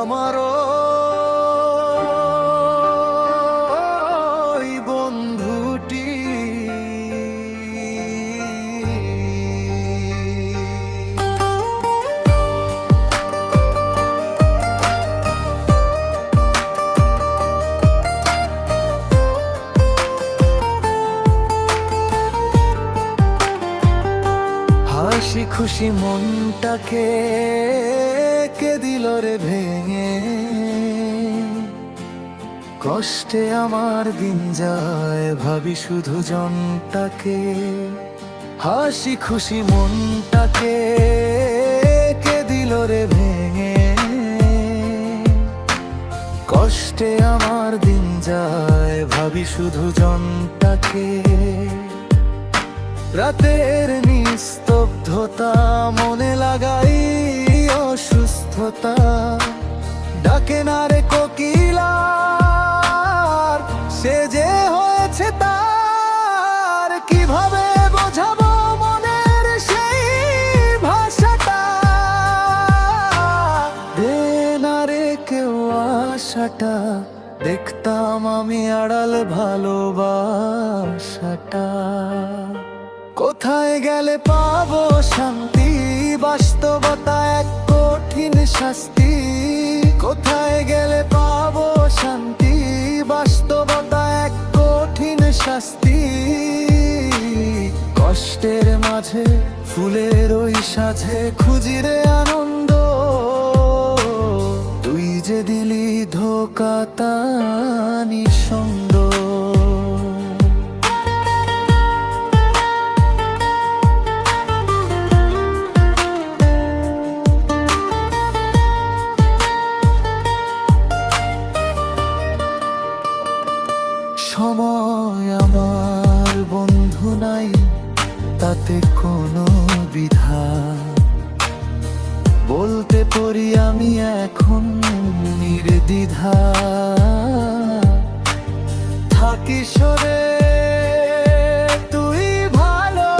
আমারও ওই বন্ধুটি। হাসি খুশি মনটাকে কে দিল রে ভেঙে, কষ্টে আমার দিন যায় ভাবি শুধু জনটাকে। হাসি খুশি মনটাকে কে দিল রে ভেঙে, কষ্টে আমার দিন যায় ভাবি শুধু জনটাকে। রাতের নিস্তব্ধতা মনে লাগাই অসুস্থতা, ডাকে না রে কোকিলার সে যে হয়েছে তার। কিভাবে বোঝাবো মনের সেই ভাষাটা, দে না রে কেউ আশাটা, দেখতাম আমি আড়াল ভালোবাসাটা। কোথায় গেলে পাবো শান্তি, বাস্তবতা এক কঠিন শাস্তি। কোথায় গেলে পাবো শান্তি, বাস্তবতা এক কঠিন শাস্তি। কষ্টের মাঝে ফুলের ওই সাজে খুঁজি রে আনন্দ, তুই যে দিলি ধোঁকা তা নিঃসন্দ। সময় আমার বন্ধু নাই, তাতে কোনো বিধা। বলতে পারি আমি এখন নির্দ্বিধা, থাকি সরে তুই ভালো,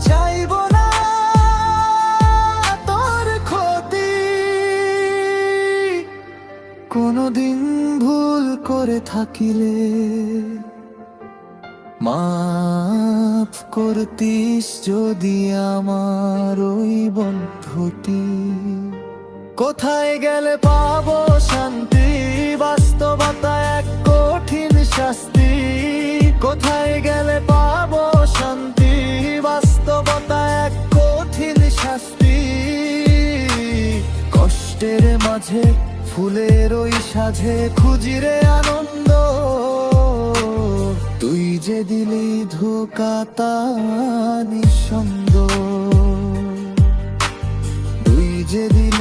চাইব না তোর ক্ষতি। কোনদিন ভুল করে থাকিলে মাফ করতিস যদি আমার ওই বন্ধুটি। কোথায় গেলে পাবো শান্তি, বাস্তবতা এক কঠিন শাস্তি। কোথায় গেলে পাবো শান্তি, বাস্তবতা এক কঠিন শাস্তি। কষ্টের মাঝে ফুলের ওই সাজে খুঁজি রে আনন্দ, তুই যে দিলি ধোঁকা তা নিঃসন্দ। তুই যে দিলি